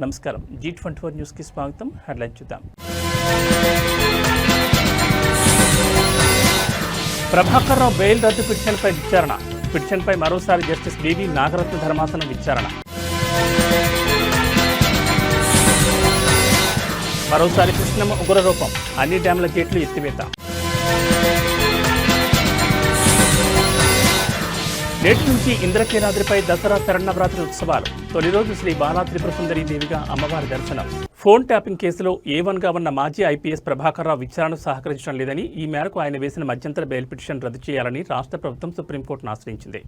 నమస్కారం. G24 న్యూస్కి స్వాగతం. హెడ్లైన్ చూద్దాం. ప్రభాకర్ రావు బెయిల్ రద్దు పిటిషన్పై విచారణ. పిటిషన్పై మరోసారి జస్టిస్ బివి నాగరత్న ధర్మాసనం విచారణ. మరోసారి కృష్ణమ్మ ఉగ్రరూపం, అన్ని డ్యాంల గేట్లు ఎత్తివేత. నేటి నుంచి ఇంద్రకీలాద్రిపై దసరా శరన్నవరాత్రి ఉత్సవాలు. తొలి రోజు శ్రీ బాలా త్రిపుర సుందరీ దేవిగా అమ్మవారి దర్శనం. ఫోన్ ట్యాపింగ్ కేసులో A1గా ఉన్న మాజీ ఐపీఎస్ ప్రభాకర్ రావు విచారణకు సహకరించడం లేదని, ఈ మేరకు ఆయన వేసిన మధ్యంతర బెయిల్ పిటిషన్ రద్దు చేయాలని రాష్ట్ర ప్రభుత్వం సుప్రీంకోర్టును ఆశ్రయించింది.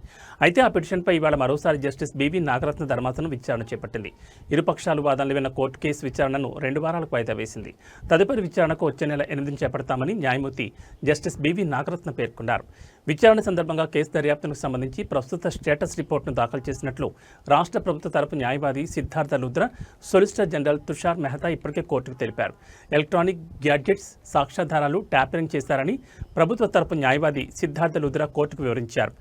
అయితే ఆ పిటిషన్పై ఇవాళ మరోసారి జస్టిస్ బివి నాగరత్న ధర్మాసనం విచారణ చేపట్టింది. ఇరుపక్షాలు వాదనలు విన్న కోర్టు కేసు విచారణను 2 వారాలకు వాయిదా వేసింది. తదుపరి విచారణకు వచ్చే నెల 8న చేపడతామని న్యాయమూర్తి జస్టిస్ బివి నాగరత్న పేర్కొన్నారు. విచారణ సందర్భంగా కేసు దర్యాప్తుకు సంబంధించి ప్రస్తుత స్టేటస్ రిపోర్టును దాఖలు చేసినట్లు రాష్ట్ర ప్రభుత్వ తరపు న్యాయవాది సిద్ధార్థ లుద్ర, సొలిసిటర్ జనరల్ తుషార్ మెహతా ఇప్పటికే కోర్టుకు తెలిపారు. ఎలక్ట్రానిక్ గ్యాడ్జెట్స్, సాక్ష్యాధారాలు ట్యాపరింగ్ చేశారని ప్రభుత్వ తరపు న్యాయవాది సిద్ధార్థ లుద్ర కోర్టుకు వివరించారు.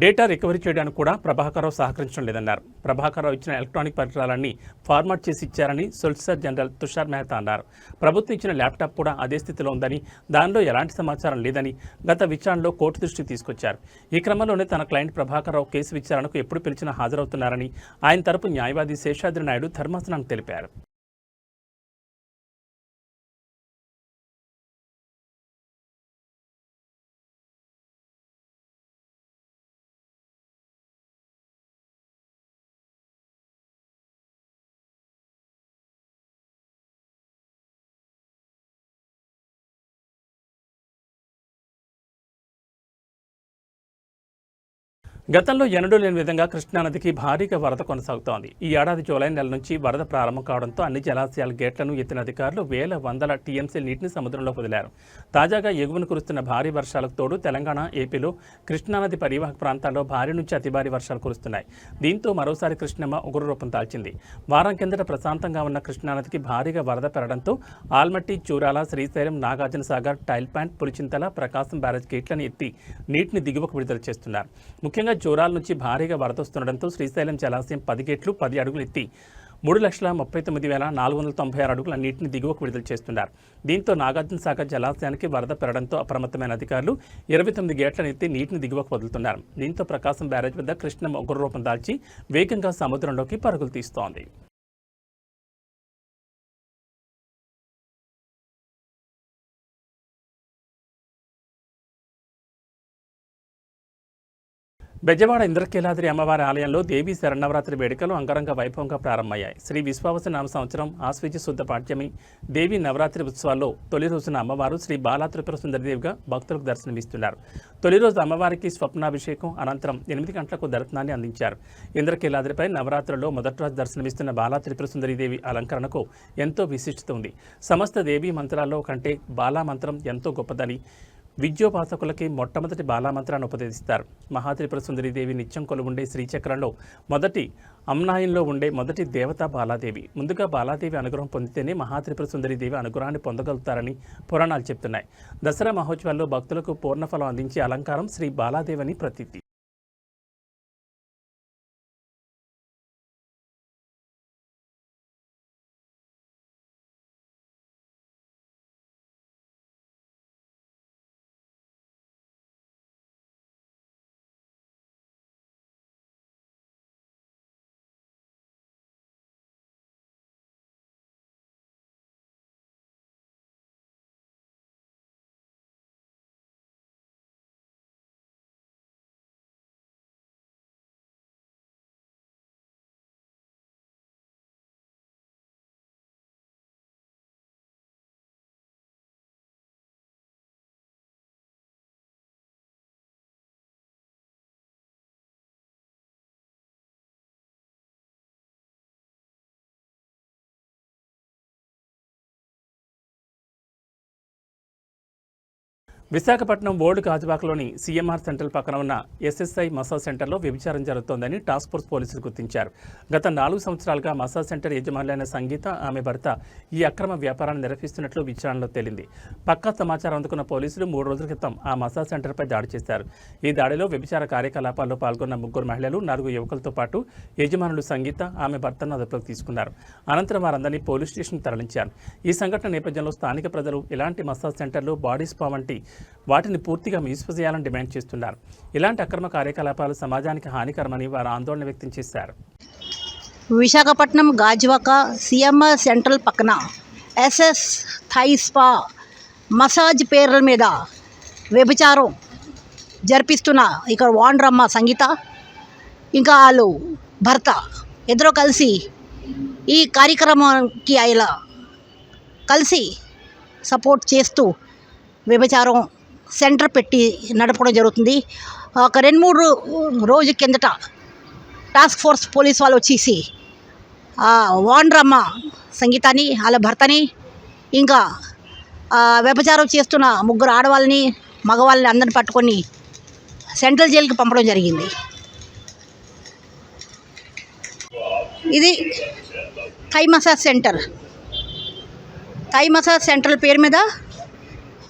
డేటా రికవరీ చేయడానికి కూడా ప్రభాకర్ రావు సహకరించడం లేదన్నారు. ప్రభాకర్ రావు ఇచ్చిన ఎలక్ట్రానిక్ పరికరాలన్నీ ఫార్మాట్ చేసి ఇచ్చారని సొలిసిటర్ జనరల్ తుషార్ మెహతా అన్నారు. ప్రభుత్వం ఇచ్చిన ల్యాప్టాప్ కూడా అదే స్థితిలో ఉందని, దానిలో ఎలాంటి సమాచారం లేదని గత విచారణలో కోర్టు దృష్టికి తీసుకొచ్చారు. ఈ క్రమంలోనే తన క్లయింట్ ప్రభాకర్ రావు కేసు విచారణకు ఎప్పుడు పిలిచినా హాజరవుతున్నారని ఆయన తరపు న్యాయవాది శేషాద్రి నాయుడు ధర్మాసనానికి తెలిపారు. గతంలో ఎన్నడూ లేని విధంగా కృష్ణానదికి భారీగా వరద కొనసాగుతోంది. ఈ ఏడాది జూలై నెల నుంచి వరద ప్రారంభం కావడంతో అన్ని జలాశయాల గేట్లను ఎత్తిన అధికారులు వేల వందల టీఎంసీ నీటిని సముద్రంలో వదిలారు. తాజాగా ఎగువను కురుస్తున్న భారీ వర్షాలకు తోడు తెలంగాణ, ఏపీలో కృష్ణానది పరివాహక ప్రాంతాల్లో భారీ నుంచి అతి భారీ వర్షాలు కురుస్తున్నాయి. దీంతో మరోసారి కృష్ణమ్మ ఉగ్రరూపం దాల్చింది. వారం కిందట ప్రశాంతంగా ఉన్న కృష్ణానదికి భారీగా వరద పెరగడంతో ఆల్మట్టి, చూరాల, శ్రీశైలం, నాగార్జున సాగర్, టైల్ ప్యాంట్, పులిచింతల, ప్రకాశం బ్యారేజ్ గేట్లను ఎత్తి నీటిని దిగువకు విడుదల చేస్తున్నారు. ముఖ్యంగా జోరాల నుంచి భారీగా వరద వస్తుండటంతో శ్రీశైలం జలాశయం 10 గేట్లు 10 అడుగులు ఎత్తి 3,39,496 అడుగుల నీటిని దిగువకు విడుదల చేస్తున్నారు. దీంతో నాగార్జున సాగర్ జలాశయానికి వరద పెరగడంతో అప్రమత్తమైన అధికారులు 29 గేట్లను ఎత్తి నీటిని దిగువకు వదులుతున్నారు. దీంతో ప్రకాశం బ్యారేజ్ వద్ద కృష్ణమ్మ ఉగ్రరూపం దాల్చి వేగంగా సముద్రంలోకి పరుగులు తీస్తోంది. బెజవాడ ఇంద్రకీలాద్రి అమ్మవారి ఆలయంలో దేవీ శరన్నవరాత్రి వేడుకలు అంగరంగ వైభవంగా ప్రారంభమయ్యాయి. శ్రీ విశ్వావసు నామ సంవత్సరం ఆశ్వీజ శుద్ధ పాడ్యమి దేవీ నవరాత్రి ఉత్సవాల్లో తొలి రోజున అమ్మవారు శ్రీ బాలా త్రిపుర సుందరీదేవిగా భక్తులకు దర్శనమిస్తున్నారు. తొలి రోజు అమ్మవారికి స్వప్నాభిషేకం అనంతరం 8 గంటలకు దర్శనాన్ని అందించారు. ఇంద్రకీలాద్రిపై నవరాత్రుల్లో మొదటి రోజు దర్శనమిస్తున్న బాలా త్రిపుర సుందరీదేవి అలంకరణకు ఎంతో విశిష్టత ఉంది. సమస్త దేవీ మంత్రాల్లో కంటే బాలా మంత్రం ఎంతో గొప్పదని విద్యోపాసకులకి మొట్టమొదటి బాలామంత్రాన్ని ఉపదేశిస్తారు. మహాత్రిపుర సుందరీదేవి నిత్యం కొలువుండే శ్రీచక్రంలో మొదటి అమ్నాయంలో ఉండే మొదటి దేవత బాలాదేవి. ముందుగా బాలాదేవి అనుగ్రహం పొందితేనే మహాత్రిపుర సుందరీదేవి అనుగ్రహాన్ని పొందగలుగుతారని పురాణాలు చెప్తున్నాయి. దసరా మహోత్సవాల్లో భక్తులకు పూర్ణఫలం అందించే అలంకారం శ్రీ బాలాదేవి అని ప్రతీతి. విశాఖపట్నం ఓల్డ్ గాజువాకలోని సీఎంఆర్ సెంటర్ పక్కన ఉన్న ఎస్ఎస్ఐ మసాజ్ సెంటర్లో వ్యభిచారం జరుగుతోందని టాస్క్ ఫోర్స్ పోలీసులు గుర్తించారు. గత 4 సంవత్సరాలుగా మసాజ్ సెంటర్ యజమానులైన సంగీత, ఆమె భర్త ఈ అక్రమ వ్యాపారాన్ని నిర్వహిస్తున్నట్లు విచారణలో తేలింది. పక్కా సమాచారం అందుకున్న పోలీసులు 3 రోజుల క్రితం ఆ మసాజ్ సెంటర్పై దాడి చేశారు. ఈ దాడిలో వ్యభిచార కార్యకలాపాల్లో పాల్గొన్న 3 మహిళలు, 4 యువకులతో పాటు యజమానులు సంగీత, ఆమె భర్తను అదుపులోకి తీసుకున్నారు. అనంతరం వారందరినీ పోలీస్ స్టేషన్కు తరలించారు. ఈ సంఘటన నేపథ్యంలో స్థానిక ప్రజలు ఇలాంటి మసాజ్ సెంటర్లు, బాడీ స్పా వంటి వాటిని పూర్తిగా మూసివేయాలని డిమాండ్ చేస్తున్నారు. ఇలాంటి అక్రమ కార్యకలాపాలు సమాజానికి హానికరమని వారు ఆందోళన వ్యక్తం చేశారు. విశాఖపట్నం గాజువాక సీఎంఆర్ సెంట్రల్ పక్కన ఎస్ఎస్ థై స్పా మసాజ్ పేర్ల మీద వ్యభిచారం జరిపిస్తున్న ఇక్కడ వాండ్రమ్మ సంగీత ఇంకా వాళ్ళు భర్త ఇద్దరు కలిసి ఈ కార్యక్రమానికి ఇలా కలిసి సపోర్ట్ చేస్తూ వ్యభిచారం సెంటర్ పెట్టి నడపడం జరుగుతుంది. ఒక 2-3 రోజుల కిందట టాస్క్ ఫోర్స్ పోలీస్ వాళ్ళు వచ్చేసి వాండ్రమ్మ సంగీతాన్ని, వాళ్ళ భర్తని, ఇంకా వ్యభిచారం చేస్తున్న 3 ఆడవాళ్ళని, మగవాళ్ళని అందరిని పట్టుకొని సెంట్రల్ జైలుకి పంపడం జరిగింది. ఇది Thai massage centre. Thai massage centre పేరు మీద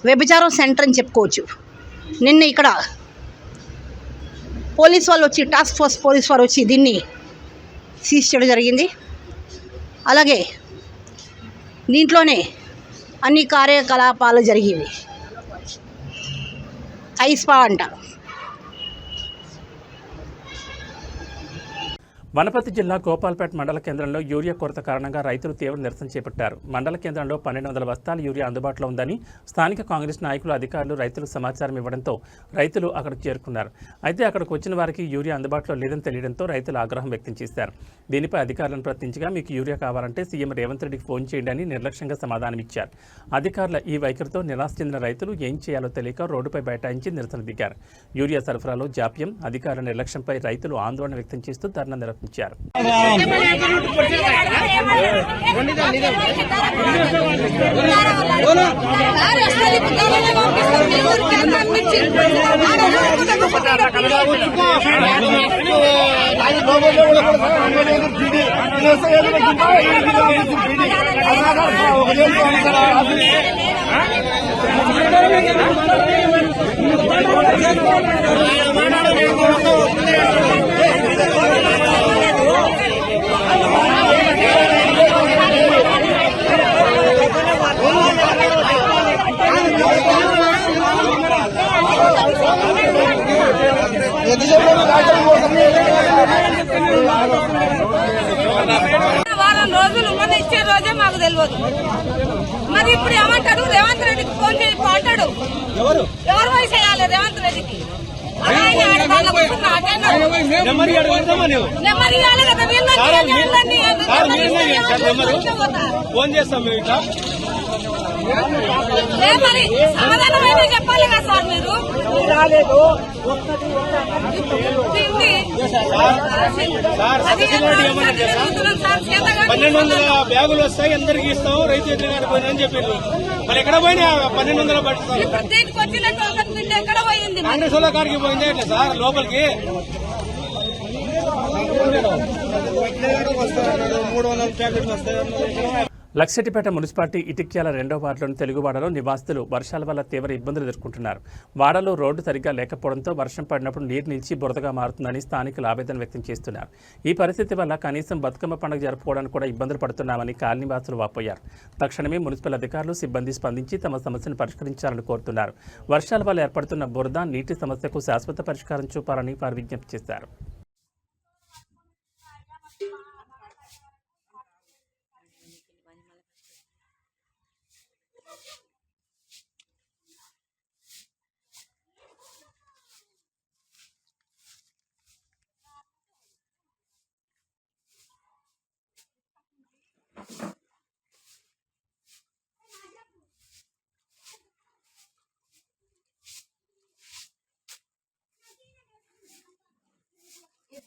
వ్యభిచారం సెంటర్ అని చెప్పుకోవచ్చు. నిన్న ఇక్కడ పోలీస్ వాళ్ళు వచ్చి, టాస్క్ ఫోర్స్ పోలీస్ వాళ్ళు వచ్చి దీన్ని సీజ్ చేయడం జరిగింది. అలాగే దీంట్లోనే అన్ని కార్యకలాపాలు జరిగేవి. థై స్పా అంటారు. వనపర్తి జిల్లా గోపాల్పేట మండల కేంద్రంలో యూరియా కొరత కారణంగా రైతులు తీవ్ర నిరసన చేపట్టారు. మండల కేంద్రంలో 1200 బస్తాల యూరియా అందుబాటులో ఉందని స్థానిక కాంగ్రెస్ నాయకులు, అధికారులు రైతులకు సమాచారం ఇవ్వడంతో రైతులు అక్కడికి చేరుకున్నారు. అయితే అక్కడికి వచ్చిన వారికి యూరియా అందుబాటులో లేదని తెలియడంతో రైతులు ఆగ్రహం వ్యక్తం చేశారు. దీనిపై అధికారులను ప్రశ్నించగా మీకు యూరియా కావాలంటే సీఎం రేవంత్ రెడ్డికి ఫోన్ చేయండి అని నిర్లక్ష్యంగా సమాధానమిచ్చారు. అధికారుల ఈ వైఖరితో నిరాశ చెందిన రైతులు ఏం చేయాలో తెలియక రోడ్డుపై బైఠాయించి నిరసన దిగారు. యూరియా సరఫరాలో జాప్యం, అధికారుల నిర్లక్ష్యంపై రైతులు ఆందోళన వ్యక్తం చేస్తూ ధర్నా నిర్వహించారు. వారం రోజులు మన ఇచ్చే రోజే మాకు తెలియదు. మరి ఇప్పుడు ఏమంటాడు, రేవంత్ రెడ్డికి ఫోన్ చేసి అంటాడు. ఎవరు వయసు చేయాలి రేవంత్ రెడ్డికి? ఫోన్ చేస్తాం మేము. మరి సమాధానం అయితే చెప్పాలి కదా సార్ మీరు. 1200 బ్యాగులు వస్తాయి, అందరికి ఇస్తాం, రైతు ఎదురుగానే పోయినని చెప్పారు. మరి ఎక్కడ పోయినా 1200 పట్టుతారు. కాంగ్రెస్ వాళ్ళ కాడికి పోయిందే ఎట్లా సార్ లోపలికి? 300 ప్యాకెట్లు వస్తాయి. లక్షటిపేట మున్సిపాలిటీ ఇటిక్యాల 2వ వార్డులోని తెలుగువాడలో నివాసితులు వర్షాల వల్ల తీవ్ర ఇబ్బందులు ఎదుర్కొంటున్నారు. వాడలో రోడ్డు సరిగ్గా లేకపోవడంతో వర్షం పడినప్పుడు నీరు నిలిచి బురదగా మారుతుందని స్థానికులు ఆవేదన వ్యక్తం చేస్తున్నారు. ఈ పరిస్థితి వల్ల కనీసం బతుకమ్మ పండుగ జరుపుకోవడానికి కూడా ఇబ్బందులు పడుతున్నామని కాలనీవాసులు వాపోయారు. తక్షణమే మున్సిపల్ అధికారులు, సిబ్బంది స్పందించి తమ సమస్యను పరిష్కరించాలని కోరుతున్నారు. వర్షాల వల్ల ఏర్పడుతున్న బురద, నీటి సమస్యకు శాశ్వత పరిష్కారం చూపాలని వారు విజ్ఞప్తి చేశారు.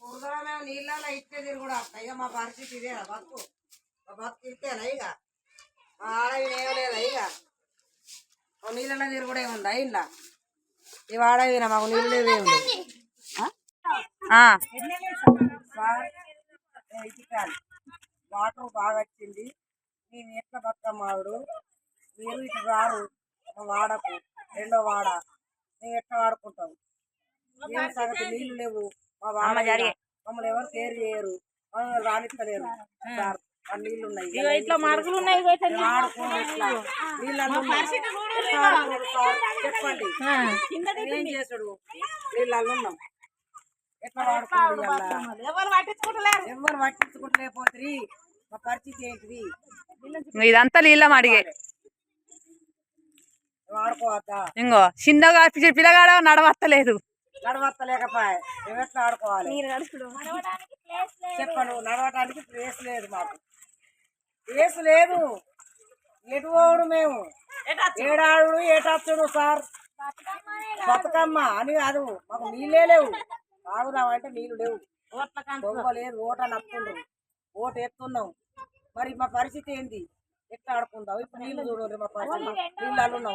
బురదలో నీళ్ళలో ఇచ్చే తిరుగుడు ఇక మా పరిస్థితి ఇదే బతుకు మా బతుకు ఇస్తేనా ఇక మా ఆడవి ఏమలేదా ఇక నీళ్ళలో తిరుగుడే ఉందా ఇలా ఈ వాడవినా మాకు నీళ్ళు లేవే ఉంది వాటర్ బాగా వచ్చింది నేను ఎట్లా బతుకమ్మాడు మీరు ఇటు రారు మా వాడకు రెండో వాడ మేము ఎట్లా వాడుకుంటాం ఏం సంగతి నీళ్లు లేవు మా వాడ మమ్మల్ని ఎవరు కేర్ చేయరు మమ్మల్ని రానిస్తలేరు సార్ ఆ నీళ్లు ఉన్నాయి ఇట్లా మడుగులు ఉన్నాయి వాడుకోండి ఇట్లా నీళ్ళు చెప్పండి ఏం చేసుడు నీళ్ళు ఉన్నాం ఎట్లా వాడుకోండి ఎవరు పట్టించుకుంటలేరు ఎవరు పట్టించుకుంటలేకపోతుంది మా పరిస్థితి ఏంటిది ఇదంతా నీళ్ళం అడిగే వాడుకోవద్దా ఇంకో చిన్నగా పిల్లగాడ నడవత్తలేదు నడవత్తలేకపోయా మేము ఎట్లా ఆడుకోవాలి చెప్పను నడవటానికి ప్లేస్ లేదు మాకు ప్లేస్ లేదు ఎటు పోడు మేము ఏడాడు ఏటచ్చుడు సార్ బతుకమ్మ అని కాదు మాకు నీళ్ళే లేవు తాగుదామంటే నీళ్ళు లేవు దొంగ లేదు ఓట నప్పుండ్రు ఓటు ఎత్తున్నాం మరి మా పరిస్థితి ఏంది ఎట్లా ఆడుకుందాం ఇప్పుడు నీళ్ళు చూడండి మా పరిస్థితి నీళ్ళు ఉన్నాం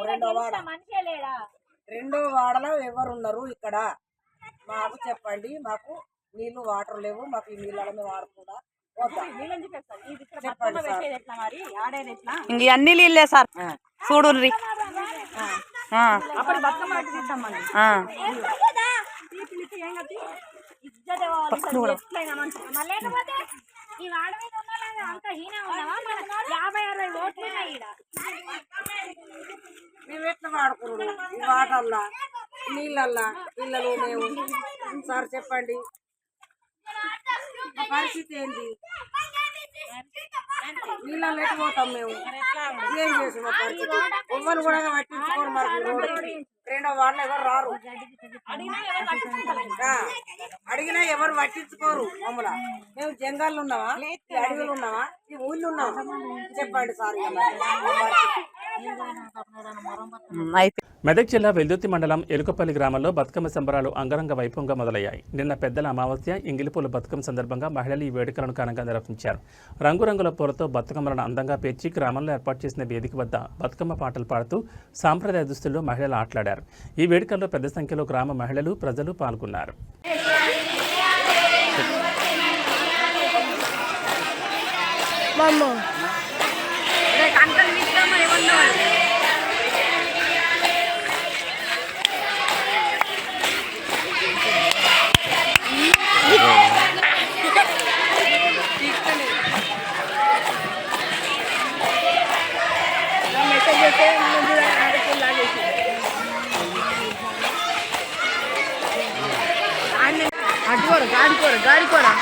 రెండో వాడలో ఎవరున్నారు ఇక్కడ మాకు చెప్పండి మాకు నీళ్లు వాటర్ లేవు మాకు ఈ నీళ్ళలో మేము ఆడుకుందా చెప్పండి సార్ ఇంక అన్ని నీళ్ళే సార్ చూడుర్రి మేము ఎట్లా వాడుకున్నాడు ఈ వాటర్లా నీళ్ళల్లా పిల్లలు మేము సార్ చెప్పండి మా పరిస్థితి ఏంటి నీళ్ళల్లో ఎట్టు పోతాం మేము ఏం చేసి మా పరిస్థితి ఎవరు కూడా పట్టించుకోరు మరి రెండో వాళ్ళు ఎవరు రారు అడిగినా ఎవరు పట్టించుకోరు మమ్మల్ని మేము జంగాల్లో ఉన్నావా ఈ అడవులు ఉన్నావా ఈ ఊళ్ళు ఉన్నావా చెప్పండి సార్ మెదక్ జిల్లా వెల్దుర్తి మండలం ఎలుకపల్లి గ్రామంలో బతుకమ్మ సంబరాలు అంగరంగ వైభవంగా మొదలయ్యాయి. నిన్న పెద్దల అమావాస్య ఇంగిలిపూల బతుకమ్మ సందర్భంగా మహిళలు ఈ వేడుకలను ఘనంగా నిర్వహించారు. రంగురంగుల పూలతో బతుకమ్మలను అందంగా పేర్చి గ్రామంలో ఏర్పాటు చేసిన వేదిక వద్ద బతుకమ్మ పాటలు పాడుతూ సాంప్రదాయ దుస్తుల్లో మహిళలు ఆటలాడారు. ఈ వేడుకల్లో పెద్ద సంఖ్యలో గ్రామ మహిళలు ప్రజలు పాల్గొన్నారు. గాడికోరా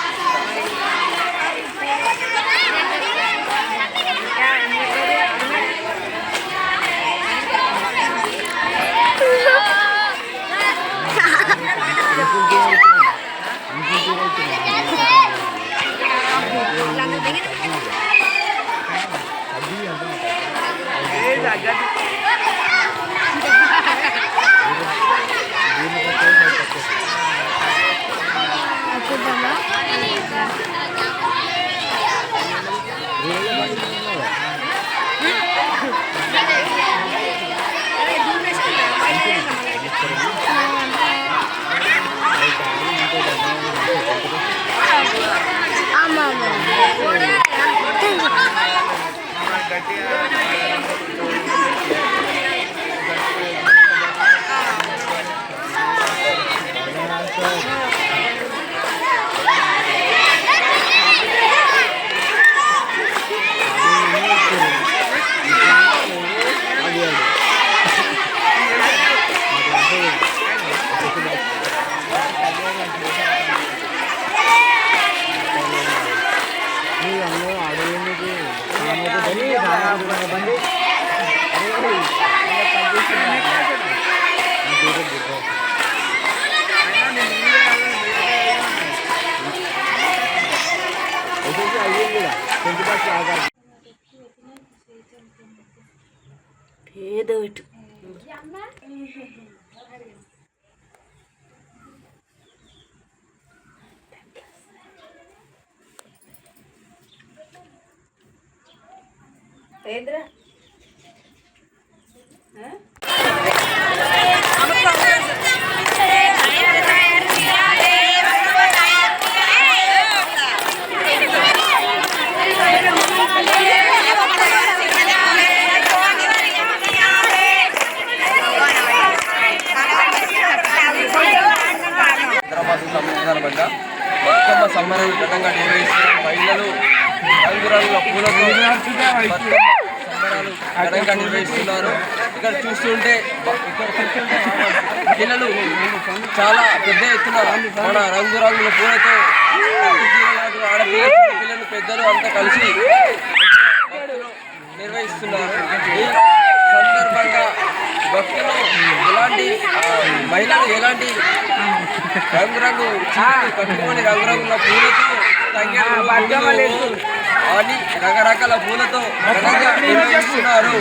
ఏదో ఇటు ఏంద్రా సంబరాలు ఘనంగా నిర్వహిస్తున్నారు. ఇక్కడ చూస్తుంటే పిల్లలు చాలా పెద్ద ఎత్తున మన రంగురంగుల పూలతో ఆడపిల్లలు పిల్లలు పెద్దలు అంతా కలిసి నిర్వహిస్తున్నారు. ఈ సందర్భంగా భక్తులు ఎలాంటి మహిళలు ఎలాంటి రంగురంగు కట్టుకొని రంగురంగుల పూలతో అని రకరకాల పూలతో నిర్వహిస్తున్నారు.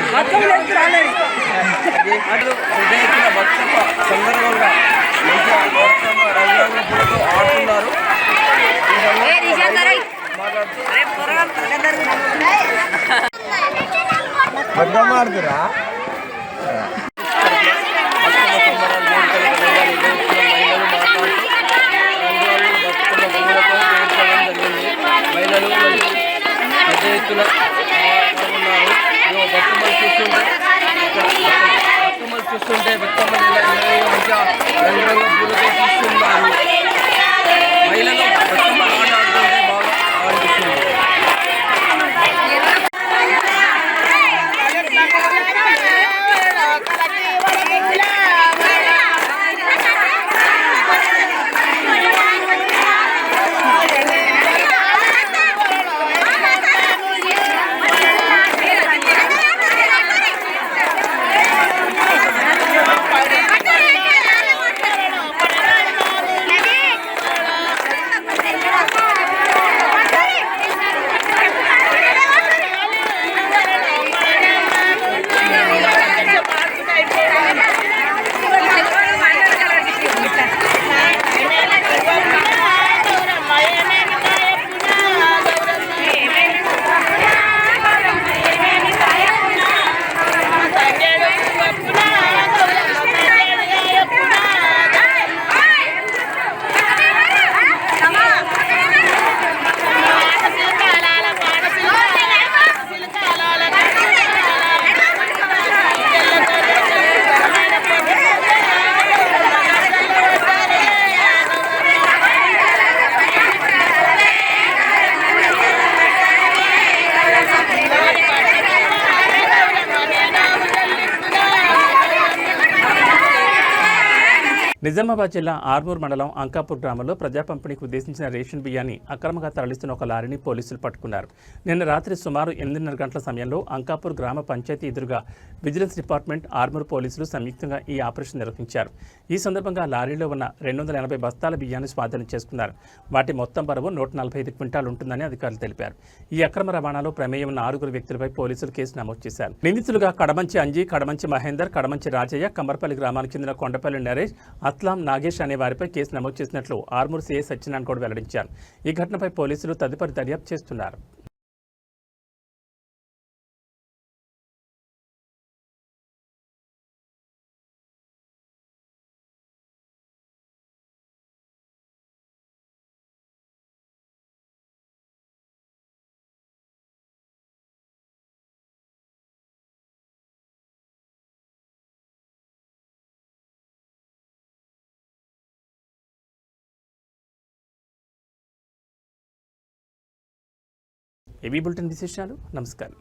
పెద్ద ఎత్తున బతుకమ్మ సందర్భంగా మంచిగా బతుకమ్మ రంగురంగుల పూలతో ఆడుతున్నారు. పెద్ద ఎత్తున ఉన్నారు. బతుకమ్మలు చూస్తుంటే బతుకమ్మలు మంచిగా రంగురంగుల పూలతో చూస్తున్నారు. మహిళలు బతుకమ్మ ఆట ఆడుతుంటే బాగా అనిపిస్తుంది. నిజామాబాద్ జిల్లా ఆర్మూర్ మండలం అంకాపూర్ గ్రామంలో ప్రజా పంపిణీకి ఉద్దేశించిన రేషన్ బియ్యాన్ని అక్రమంగా తరలిస్తున్న ఒక లారీని పోలీసులు పట్టుకున్నారు. నిన్న రాత్రి సుమారు 8:30 గంటల సమయంలో అంకాపూర్ గ్రామ పంచాయతీ ఎదురుగా విజిలెన్స్ డిపార్ట్మెంట్, ఆర్మూర్ పోలీసులు సంయుక్తంగా ఈ ఆపరేషన్ నిర్వహించారు. ఈ సందర్భంగా లారీలో ఉన్న 280 బస్తాల బియ్యాన్ని స్వాధీనం చేసుకున్నారు. వాటి మొత్తం బరువు 145 క్వింటాలు ఉంటుందని అధికారులు తెలిపారు. ఈ అక్రమ రవాణాలో ప్రమేయం ఉన్న 6 వ్యక్తులపై పోలీసులు కేసు నమోదు చేశారు. నిందితులుగా కడమంచి అంజీ, కడమంచి మహేందర్, కడమంచి రాజయ్య, కమ్మర్పల్లి గ్రామానికి చెందిన కొండపల్లి నరేష్, అస్లాం, నాగేష్ అనే వారిపై కేసు నమోదు చేసినట్లు ఆర్మూర్ సీఐ సత్యనారాయణ గౌడ్ వెల్లడించారు. ఈ ఘటనపై పోలీసులు తదుపరి దర్యాప్తు చేస్తున్నారు. ఏబీ బులెటిన్ విశేషాలు. నమస్కారం.